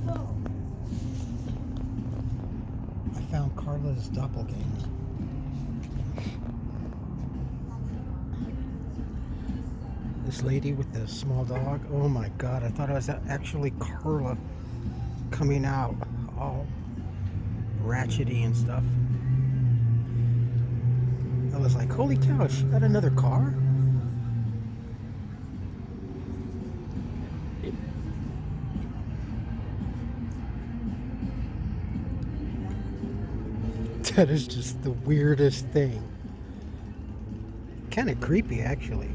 I found Carla's doppelganger. This lady with the small dog. Oh my god, I thought it was actually Carla coming out all ratchety and stuff. I was like, holy cow, she got another car? That is just the weirdest thing. Kind of creepy, actually.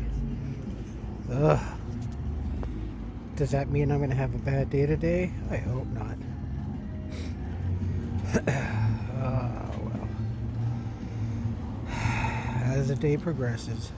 Ugh. Does that mean I'm going to have a bad day today? I hope not. Oh, well. As the day progresses.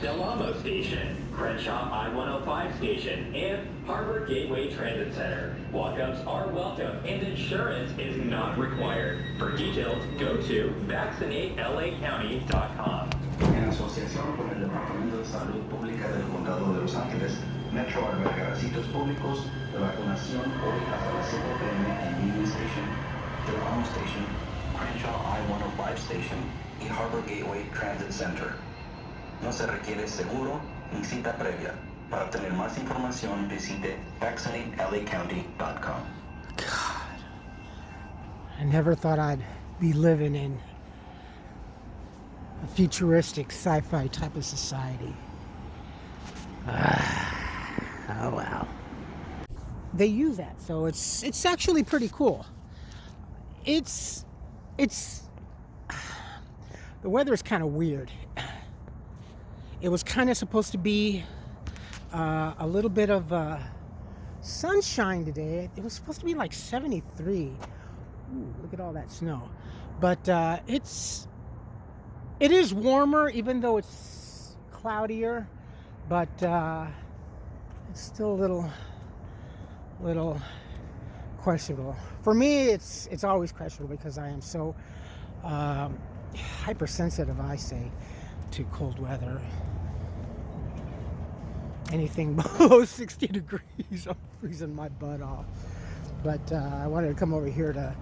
Del Amo Station, Crenshaw I-105 Station, and Harbor Gateway Transit Center. Walk-ups are welcome and insurance is not required. For details, go to vaccinatelacounty.com. En asociación con el Departamento de Salud Pública del Condado de Los Ángeles, Metro albergará sitios públicos de vacunación hoy hasta las 7 p.m. en Union Station, Del Amo Station, Crenshaw I-105 Station y Harbor Gateway Transit Center. No se requiere seguro ni cita previa. Para obtener más información, visite vaccinatelacounty.com. God. I never thought I'd be living in a futuristic sci-fi type of society. Oh well. They use that, so it's actually pretty cool. It's the weather is kind of weird. It was kind of supposed to be a little bit of sunshine today. It was supposed to be like 73. Ooh, look at all that snow. But it is warmer, even though it's cloudier. But it's still a little questionable. For me, it's always questionable because I am so hypersensitive, I say, to cold weather. Anything below 60 degrees, I'm freezing my butt off. But I wanted to come over here to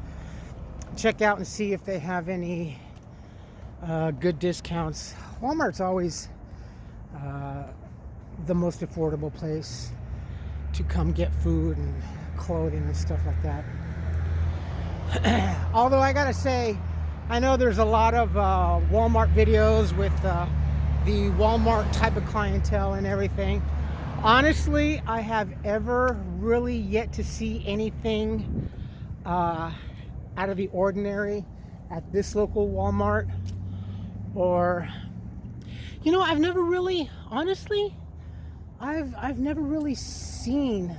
check out and see if they have any good discounts. Walmart's always the most affordable place to come get food and clothing and stuff like that. Although I gotta say, I know there's a lot of Walmart videos with the Walmart type of clientele and everything. Honestly, I have ever really yet to see anything out of the ordinary at this local Walmart. Or, you know, I've never really, honestly, I've never really seen,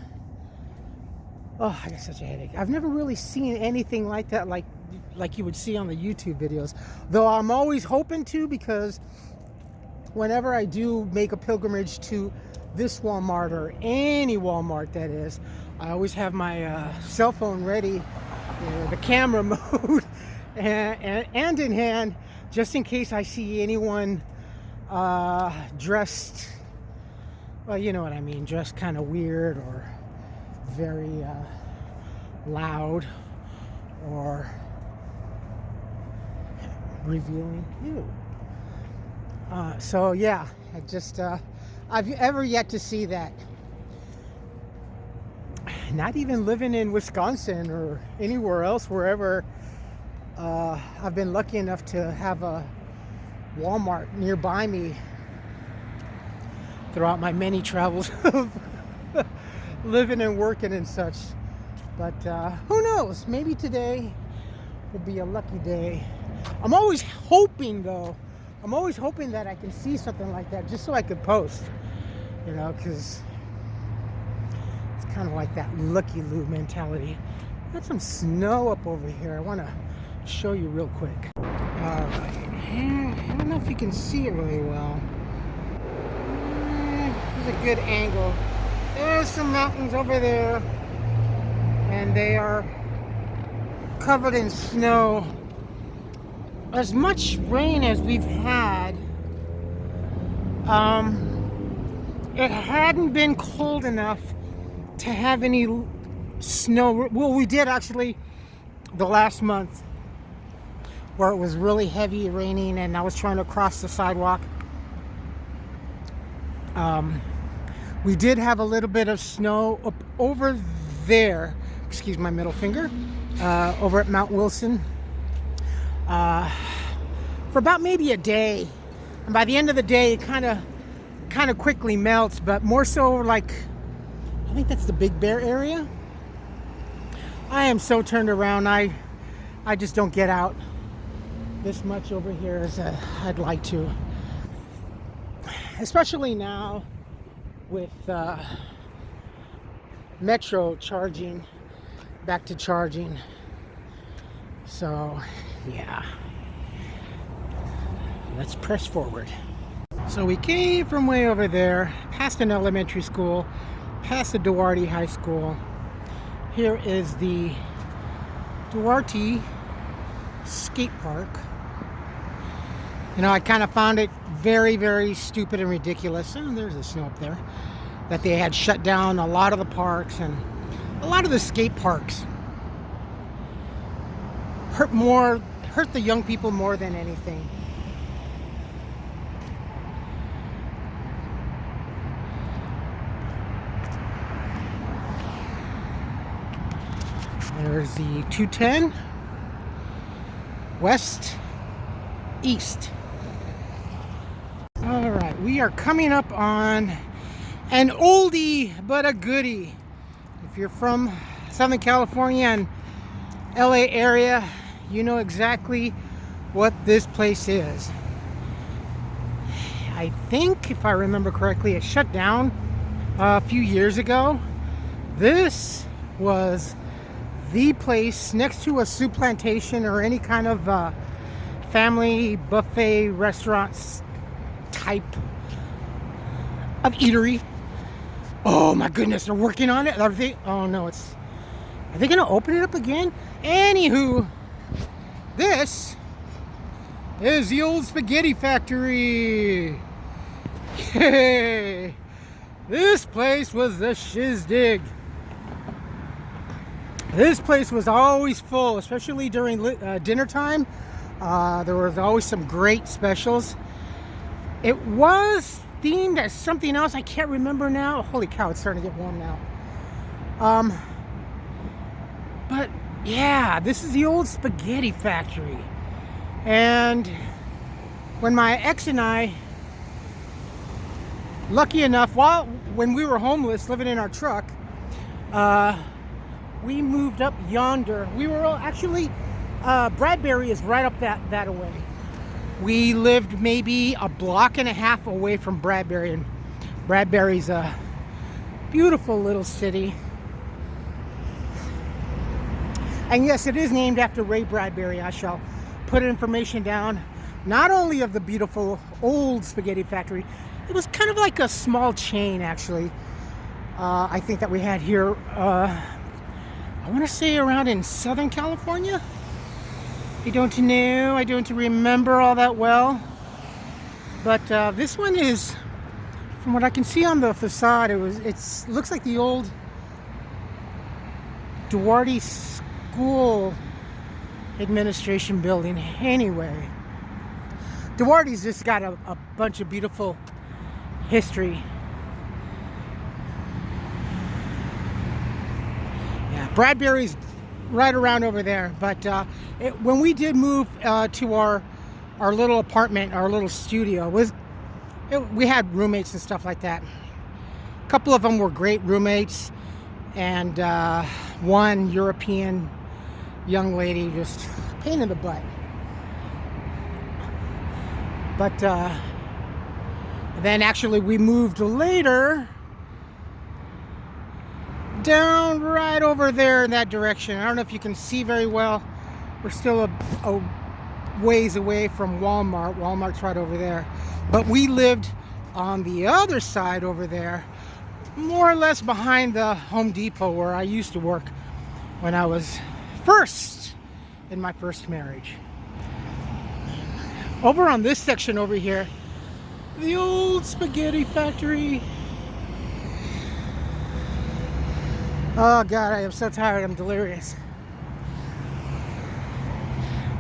oh, I got such a headache. I've never really seen anything like that, like you would see on the YouTube videos. Though I'm always hoping to, because whenever I do make a pilgrimage to this Walmart, or any Walmart that is, I always have my cell phone ready, the camera mode, and in hand, just in case I see anyone dressed, well, you know what I mean, dressed kind of weird or very loud or revealing. Ew. So yeah, I just I've ever yet to see that. Not even living in Wisconsin or anywhere else, wherever I've been lucky enough to have a Walmart nearby me throughout my many travels of living and working and such. But who knows? Maybe today will be a lucky day. I'm always hoping, though. I'm always hoping that I can see something like that, just so I could post. You know, because it's kind of like that looky-loo mentality. Got some snow up over here. I want to show you real quick. I don't know if you can see it really well. There's a good angle. There's some mountains over there, and they are covered in snow. As much rain as we've had, it hadn't been cold enough to have any snow. Well, we did actually the last month where it was really heavy raining and I was trying to cross the sidewalk. We did have a little bit of snow up over there, excuse my middle finger, over at Mount Wilson, for about maybe a day. And by the end of the day, it kind of quickly melts, but more so like, I think that's the Big Bear area. I am so turned around. I just don't get out this much over here as I'd like to. Especially now with Metro charging, back to charging. So, yeah. Let's press forward. So we came from way over there, past an elementary school, past the Duarte High School. Here is the Duarte skate park. You know, I kind of found it very, very stupid and ridiculous. Oh, there's the snow up there. That they had shut down a lot of the parks, and a lot of the skate parks hurt the young people more than anything. There's the 210 west east. All right, we are coming up on an oldie but a goodie. If you're from Southern California and LA area, you know exactly what this place is. I think, if I remember correctly, it shut down a few years ago. This was the place next to a soup plantation or any kind of family buffet restaurants type of eatery. Oh my goodness, they're working on it. Are they? Oh no, are they gonna open it up again? Anywho, this is the old spaghetti factory. Yay! This place was the shizdig. This place was always full, especially during dinner time. There was always some great specials. It was themed as something else. I can't remember now. Holy cow, it's starting to get warm now. But yeah, this is the old spaghetti factory. And when my ex and I, lucky enough, when we were homeless, living in our truck, we moved up yonder. We were actually, Bradbury is right up that away. We lived maybe a block and a half away from Bradbury, and Bradbury's a beautiful little city. And yes, it is named after Ray Bradbury. I shall put information down, not only of the beautiful old spaghetti factory. It was kind of like a small chain, actually. I think that we had here. I want to say around in Southern California. I don't know. I don't remember all that well. But this one is, from what I can see on the facade, it looks like the old Duarte School Administration building. Anyway, Duarte's just got a bunch of beautiful history. Yeah, Bradbury's right around over there. But when we did move to our little apartment, our little studio, we had roommates and stuff like that. A couple of them were great roommates, and one European young lady, just a pain in the butt. But then actually we moved later down right over there in that direction. I don't know if you can see very well. We're still a ways away from Walmart. Walmart's right over there. But we lived on the other side over there, more or less behind the Home Depot where I used to work when I was in my first marriage. Over on this section over here, the old spaghetti factory. Oh God, I am so tired. I'm delirious.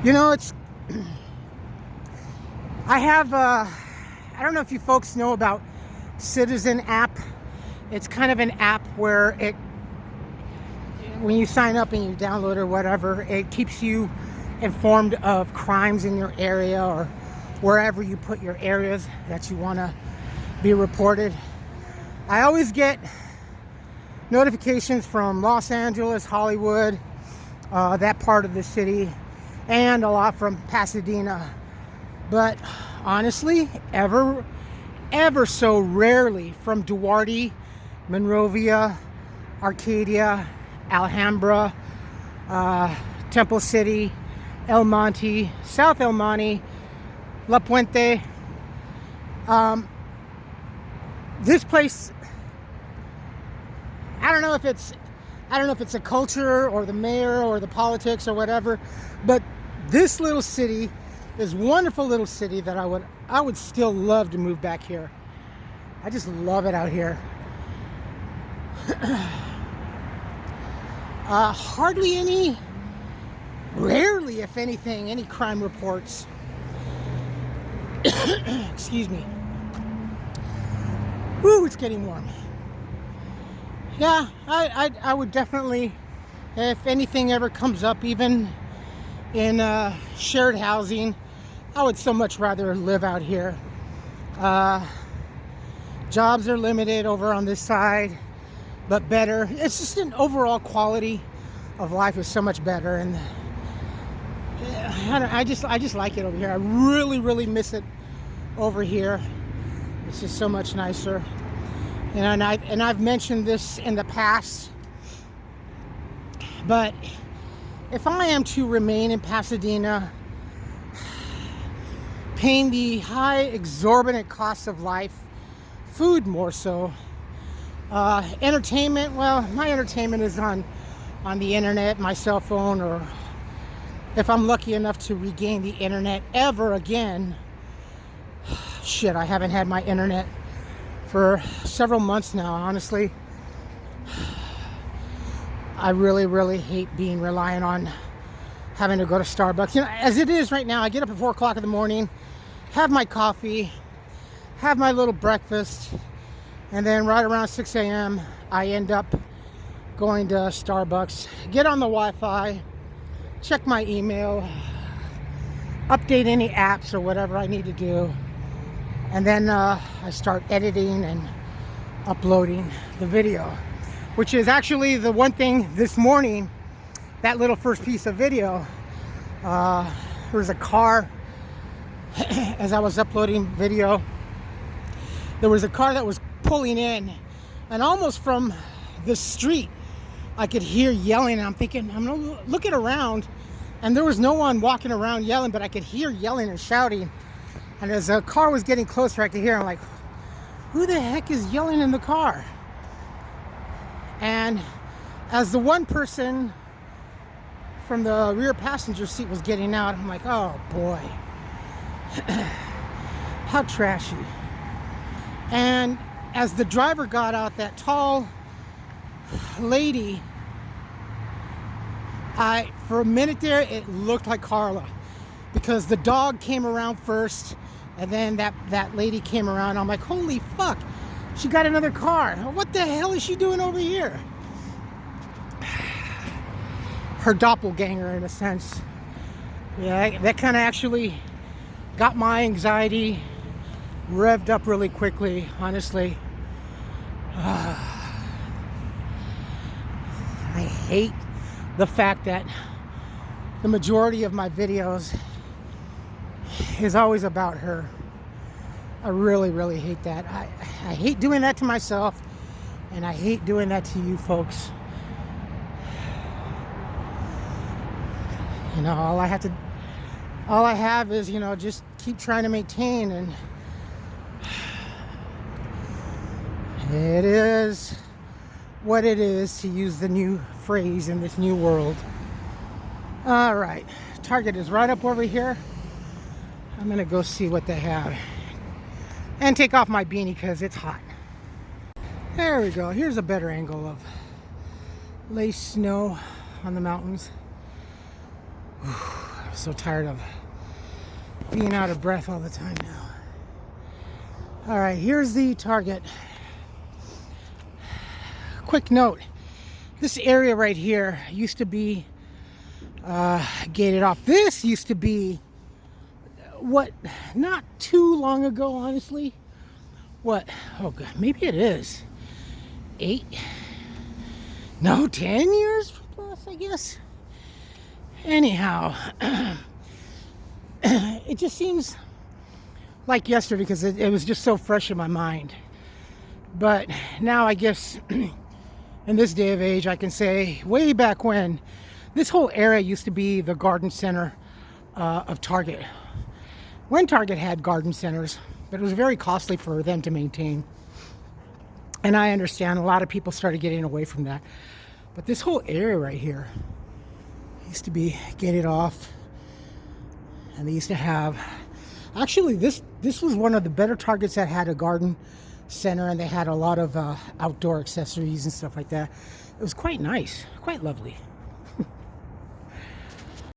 You know, I have, I don't know if you folks know about Citizen app. It's kind of an app where when you sign up and you download or whatever, it keeps you informed of crimes in your area or wherever you put your areas that you want to be reported. I always get notifications from Los Angeles, Hollywood, that part of the city, and a lot from Pasadena. But honestly, ever so rarely from Duarte, Monrovia, Arcadia, Alhambra, Temple City, El Monte, South El Monte, La Puente. This place, I don't know if it's a culture or the mayor or the politics or whatever, but this little city, this wonderful little city that I would still love to move back here. I just love it out here. Rarely, if anything, any crime reports. Excuse me. Woo, it's getting warm. Yeah, I would definitely, if anything ever comes up, even in shared housing, I would so much rather live out here. Jobs are limited over on this side, but better. It's just an overall quality of life is so much better, and I just like it over here. I really miss it over here. It's just so much nicer. And I've mentioned this in the past, but if I am to remain in Pasadena, paying the high exorbitant costs of life, food more so, entertainment, well, my entertainment is on the internet, my cell phone, or if I'm lucky enough to regain the internet ever again. Shit, I haven't had my internet for several months now, honestly. I really hate being reliant on having to go to Starbucks. You know, as it is right now, I get up at 4 o'clock in the morning, have my coffee, have my little breakfast, and then right around 6 a.m. I end up going to Starbucks, get on the Wi-Fi, check my email, update any apps or whatever I need to do, and then I start editing and uploading the video, which is actually the one thing this morning, that little first piece of video, there was a car, as I was uploading video, there was a car that was pulling in, and almost from the street, I could hear yelling, and I'm thinking, I'm gonna look it around, and there was no one walking around yelling, but I could hear yelling and shouting. And as the car was getting closer, I could hear, I'm like, who the heck is yelling in the car? And as the one person from the rear passenger seat was getting out, I'm like, oh boy, how trashy. And as the driver got out, that tall lady, for a minute there, it looked like Carla, because the dog came around first, and then that lady came around. I'm like, holy fuck, she got another car. What the hell is she doing over here? Her doppelganger, in a sense. Yeah, that kind of actually got my anxiety revved up really quickly, honestly. I hate the fact that the majority of my videos is always about her. I really hate that. I hate doing that to myself, and I hate doing that to you folks. You know, all I have is, you know, just keep trying to maintain, and it is what it is, to use the new phrase in this new world. All right, Target is right up over here. I'm gonna go see what they have and take off my beanie because it's hot. There we go. Here's a better angle of lay snow on the mountains. I'm so tired of being out of breath all the time now. All right, here's the Target. Quick note, this area right here used to be gated off. This used to be, what, not too long ago, honestly. What, oh God, maybe it is 8, no, 10 years plus, I guess. Anyhow, it just seems like yesterday because it was just so fresh in my mind. But now I guess in this day of age, I can say way back when, this whole area used to be the garden center of Target. When Target had garden centers, but it was very costly for them to maintain. And I understand a lot of people started getting away from that. But this whole area right here used to be gated off. And they used to have, actually this was one of the better Targets that had a garden center, and they had a lot of outdoor accessories and stuff like that. It was quite nice, quite lovely.